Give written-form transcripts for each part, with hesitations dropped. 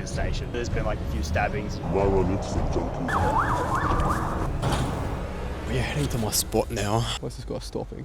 near the station. There's been like a few stabbings. We're heading to my spot now. Where's this guy stopping?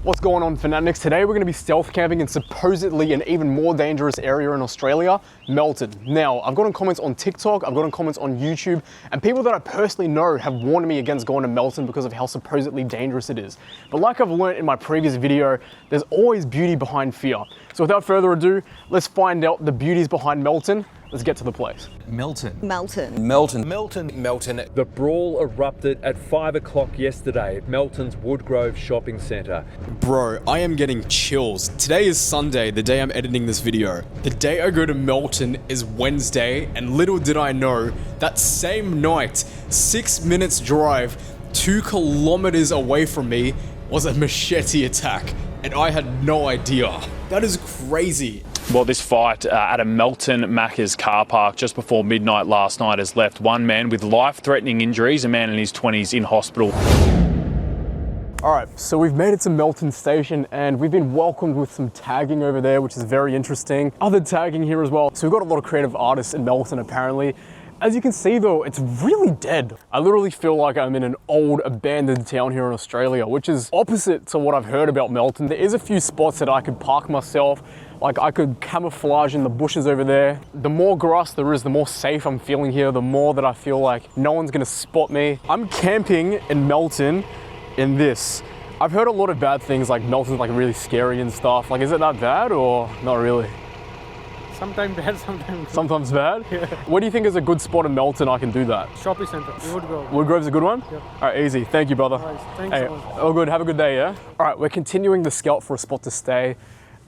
What's going on, Natnic? Today we're going to be stealth camping in supposedly an even more dangerous area in Australia, Melton. Now, I've gotten comments on TikTok, I've gotten comments on YouTube, and people that I personally know have warned me against going to Melton because of how supposedly dangerous it is. But like I've learned in my previous video, there's always beauty behind fear. So without further ado, let's find out the beauties behind Melton. Let's get to the place. Melton. Melton. Melton. Melton. Melton. The brawl erupted at 5 o'clock yesterday at Melton's Woodgrove Shopping Centre. Bro, I am getting chills. Today is Sunday, the day I'm editing this video. The day I go to Melton is Wednesday, and little did I know, that same night, 6 minutes drive, 2 kilometers away from me, was a machete attack, and I had no idea. That is crazy. Well, this fight at a Melton Macca's car park just before midnight last night has left one man with life-threatening injuries, a man in his 20s in hospital. All right, so we've made it to Melton Station and we've been welcomed with some tagging over there, which is very interesting. Other tagging here as well. So we've got a lot of creative artists in Melton apparently. As you can see though, it's really dead. I literally feel like I'm in an old abandoned town here in Australia, which is opposite to what I've heard about Melton. There is a few spots that I could park myself. Like I could camouflage in the bushes over there. The more grass there is, the more safe I'm feeling here, the more that I feel like no one's gonna spot me. I'm camping in Melton in this. I've heard a lot of bad things, like Melton's like really scary and stuff. Like, is it that bad or not really? Sometimes bad, sometimes good. Sometimes bad? Yeah. What do you think is a good spot in Melton I can do that? Shopping centre, Woodgrove. Woodgrove's a good one? Yep. All right, easy. Thank you, brother. Nice. Thanks Hey, so much. all good. Have a good day, yeah? All right, we're continuing the scout for a spot to stay.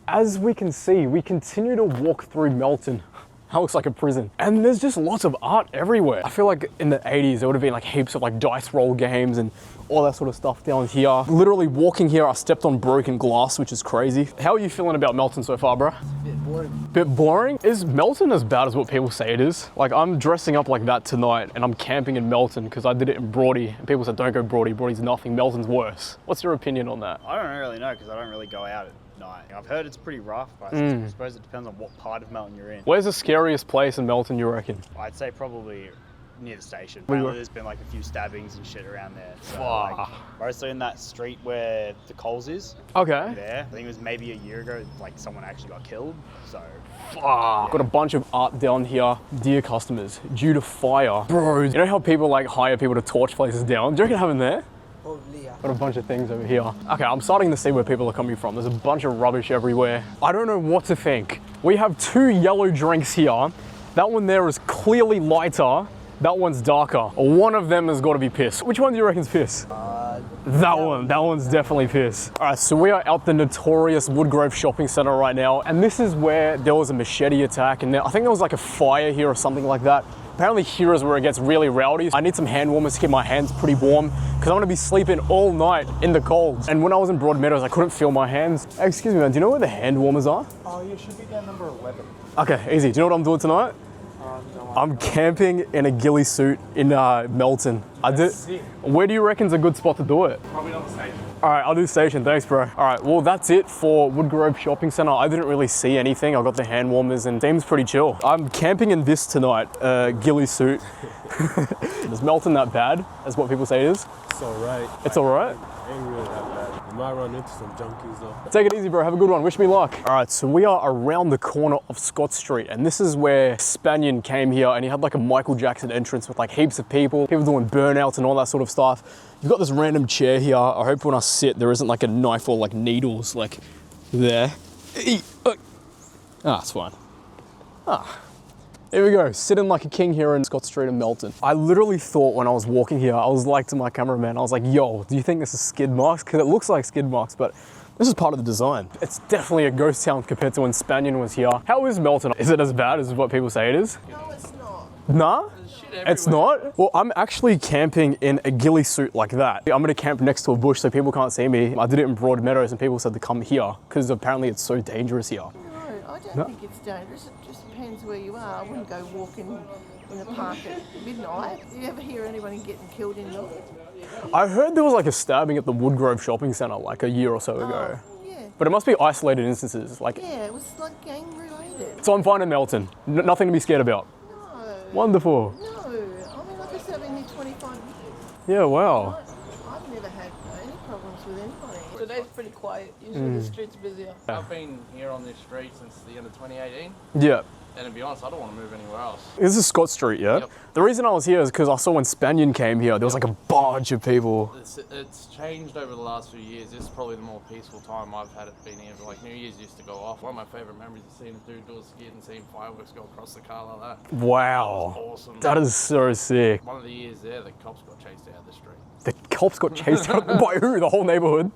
As we can see, we continue to walk through Melton. That looks like a prison. And there's just lots of art everywhere. I feel like in the 80s, there would have been like heaps of like dice roll games and all that sort of stuff down here. Literally walking here, I stepped on broken glass, which is crazy. How are you feeling about Melton so far, bro? It's a bit boring. Bit boring? Is Melton as bad as what people say it is? Like, I'm dressing up like that tonight and I'm camping in Melton because I did it in Broady and people said don't go Broady, Broady's nothing, Melton's worse. What's your opinion on that? I don't really know because I don't really go out at night. I've heard it's pretty rough, but I suppose it depends on what part of Melton you're in. Where's the scariest place in Melton, you reckon? I'd say probably near the station. Where you Apparently there's been like a few stabbings and shit around there. So Fuck. like, mostly in that street where the Coles is. Okay. There. I think it was maybe a year ago, like someone actually got killed. So Fuck. Got a bunch of art down here. Dear customers, due to fire. Bro, you know how people like hire people to torch places down? Do you reckon it happened there? Got a bunch of things over here. Okay, I'm starting to see where people are coming from. There's a bunch of rubbish everywhere. I don't know what to think. We have 2 yellow drinks here. That one there is clearly lighter. That one's darker. One of them has got to be piss. Which one do you reckon's piss? That one's definitely piss. All right, so we are at the notorious Woodgrove Shopping Centre right now, and this is where there was a machete attack, and I think there was like a fire here or something like that. Apparently here is where it gets really rowdy. I need some hand warmers to keep my hands pretty warm because I'm gonna be sleeping all night in the cold. And when I was in Broadmeadows, I couldn't feel my hands. Hey, excuse me, man, do you know where the hand warmers are? Oh, you should be down number 11. Okay, easy. Do you know what I'm doing tonight? No, I'm camping in a ghillie suit in Melton. Where do you reckon's a good spot to do it? Probably on the station. All right, I'll do station, thanks bro. All right, well that's it for Woodgrove Shopping Centre. I didn't really see anything. I got the hand warmers and seems pretty chill. I'm camping in this tonight, ghillie suit. Is Melton that bad, as what people say it is? It's all right. It's all right? Ain't really that bad. You might run into some junkies though. Take it easy, bro. Have a good one. Wish me luck. All right, so we are around the corner of Scott Street, and this is where Spanian came here, and he had like a Michael Jackson entrance with like heaps of people doing burnouts and all that sort of stuff. You've got this random chair here. I hope when I sit, there isn't like a knife or like needles like there. Ah, it's fine. Ah. Here we go, sitting like a king here in Scott Street in Melton. I literally thought when I was walking here, I was like to my cameraman, I was like, yo, do you think this is skid marks? Because it looks like skid marks, but this is part of the design. It's definitely a ghost town compared to when Spanian was here. How is Melton? Is it as bad as what people say it is? No, it's not. Nah? It's not? Well, I'm actually camping in a ghillie suit like that. I'm gonna camp next to a bush so people can't see me. I did it in Broadmeadows and people said to come here because apparently it's so dangerous here. No, I don't think it's dangerous. It just depends where you are. I wouldn't go walking in the park at midnight. Do you ever hear anyone getting killed in Melton? I heard there was like a stabbing at the Woodgrove Shopping Centre like a year or so ago. Yeah. But it must be isolated instances. Like, Yeah, it was like gang related. So I'm fine in Melton. Nothing to be scared about. No. Wonderful. No. I mean, like I said, I've been here 25 years. Yeah, wow. I've never had any problems with anybody. Today's pretty quiet. Usually the street's busier. I've been here on this street since the end of 2018, Yeah. and to be honest, I don't want to move anywhere else. This is Scott Street, yeah? Yep. The reason I was here is because I saw when Spanion came here, there was like a bunch of people. It's changed over the last few years. This is probably the more peaceful time I've had it been here. But like New Year's used to go off. One of my favourite memories is seeing a dude do a skid and seeing fireworks go across the car like that. Wow. That was awesome. That is so sick. One of the years there, the cops got chased out of the street. The cops got chased out by who? The whole neighborhood?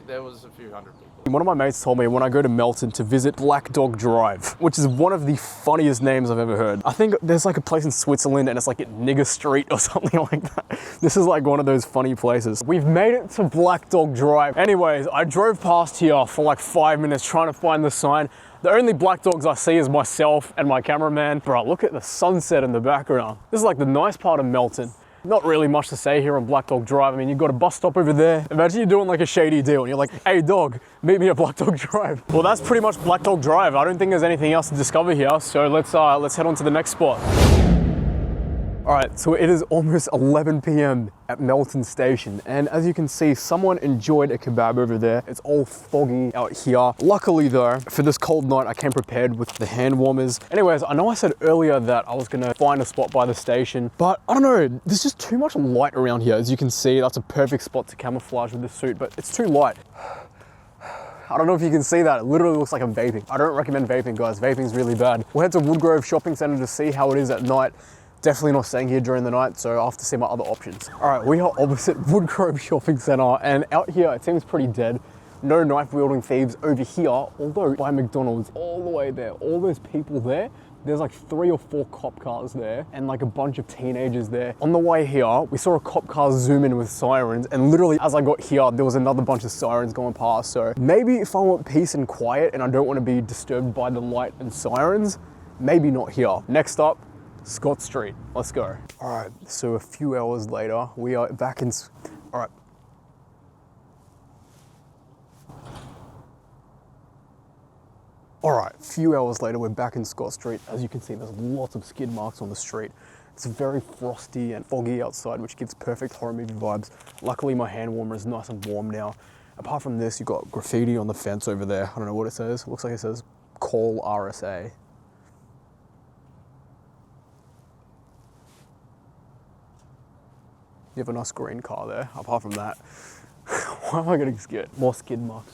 There was a few hundred people. One of my mates told me when I go to Melton to visit Black Dog Drive, which is one of the funniest names I've ever heard. I think there's like a place in Switzerland and it's like at Nigger Street or something like that. This is like one of those funny places. We've made it to Black Dog Drive. Anyways, I drove past here for like 5 minutes trying to find the sign. The only black dogs I see is myself and my cameraman. Bro, look at the sunset in the background. This is like the nice part of Melton. Not really much to say here on Black Dog Drive. I mean, you've got a bus stop over there. Imagine you're doing like a shady deal and you're like, hey dog, meet me at Black Dog Drive. Well, that's pretty much Black Dog Drive. I don't think there's anything else to discover here. So let's head on to the next spot. All right, so it is almost 11 p.m. at Melton Station. And as you can see, someone enjoyed a kebab over there. It's all foggy out here. Luckily though, for this cold night, I came prepared with the hand warmers. Anyways, I know I said earlier that I was gonna find a spot by the station, but I don't know, there's just too much light around here. As you can see, that's a perfect spot to camouflage with this suit, but it's too light. I don't know if you can see that. It literally looks like I'm vaping. I don't recommend vaping, guys. Vaping's really bad. We'll head to Woodgrove Shopping Centre to see how it is at night. Definitely not staying here during the night, so I'll have to see my other options. All right, we are opposite Woodgrove Shopping Centre, and out here it seems pretty dead. No knife-wielding thieves over here, although by McDonald's, all the way there, all those people there, there's like 3 or 4 cop cars there and like a bunch of teenagers there. On the way here, we saw a cop car zoom in with sirens, and literally as I got here, there was another bunch of sirens going past. So maybe if I want peace and quiet and I don't want to be disturbed by the light and sirens, maybe not here. Next up, Scott Street. Let's go. All right, so a few hours later, we are back in, all right. All right, a few hours later, we're back in Scott Street. As you can see, there's lots of skid marks on the street. It's very frosty and foggy outside, which gives perfect horror movie vibes. Luckily, my hand warmer is nice and warm now. Apart from this, you've got graffiti on the fence over there. I don't know what it says. It looks like it says, call RSA. You have a nice green car there. Apart from that, why am I getting scared? More skid marks.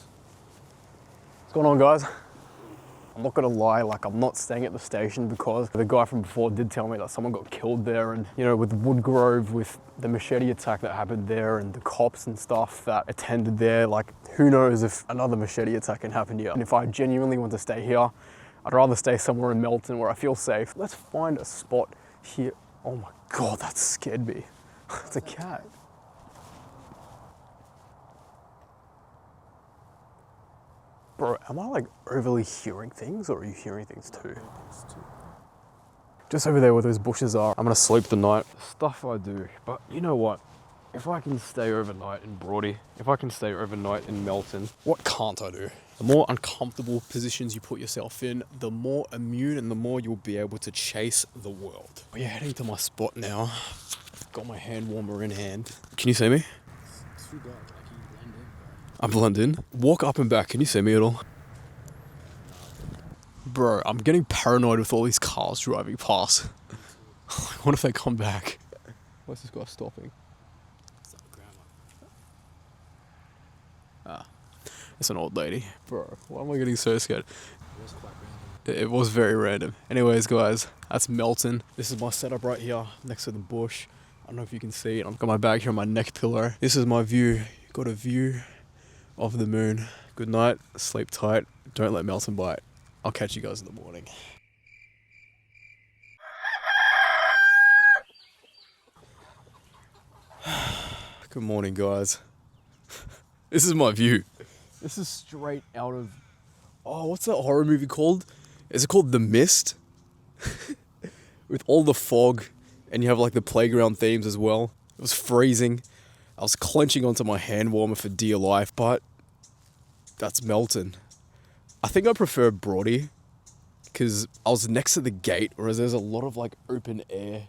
What's going on, guys? I'm not gonna lie, like I'm not staying at the station because the guy from before did tell me that someone got killed there, and you know, with Woodgrove, with the machete attack that happened there and the cops and stuff that attended there, like who knows if another machete attack can happen here. And if I genuinely want to stay here, I'd rather stay somewhere in Melton where I feel safe. Let's find a spot here. Oh my God, that scared me. It's a cat. Bro, am I like overly hearing things, or are you hearing things too? Just over there where those bushes are, I'm gonna sleep the night. Stuff I do, but you know what? If I can stay overnight in Broady, if I can stay overnight in Melton, what can't I do? The more uncomfortable positions you put yourself in, the more immune and the more you'll be able to chase the world. We're heading to my spot now. Got my hand warmer in hand. Can you see me? It's too dark, like you blend in. I blend in. Walk up and back. Can you see me at all? Bro, I'm getting paranoid with all these cars driving past. What if they come back? What's this guy stopping? It's like grandma. Ah, it's an old lady. Bro, why am I getting so scared? It was quite random. It was very random. Anyways, guys, that's Melton. This is my setup right here next to the bush. I don't know if you can see it. I've got my bag here on my neck pillow. This is my view. Got a view of the moon. Good night. Sleep tight. Don't let Melton bite. I'll catch you guys in the morning. Good morning, guys. This is my view. This is straight out of... Oh, what's that horror movie called? Is it called The Mist? With all the fog, and you have like the playground themes as well. It was freezing. I was clenching onto my hand warmer for dear life, but that's Melton. I think I prefer Broady. because I was next to the gate, whereas there's a lot of like open air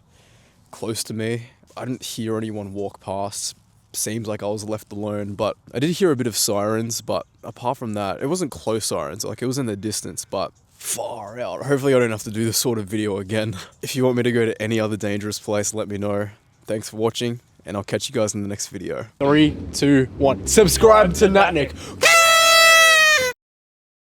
close to me. I didn't hear anyone walk past. Seems like I was left alone, but I did hear a bit of sirens, but apart from that, it wasn't close sirens, like it was in the distance, but far out. Hopefully I don't have to do this sort of video again. If you want me to go to any other dangerous place, let me know. Thanks for watching, and I'll catch you guys in the next video. 3, 2, 1. Subscribe to Natnic.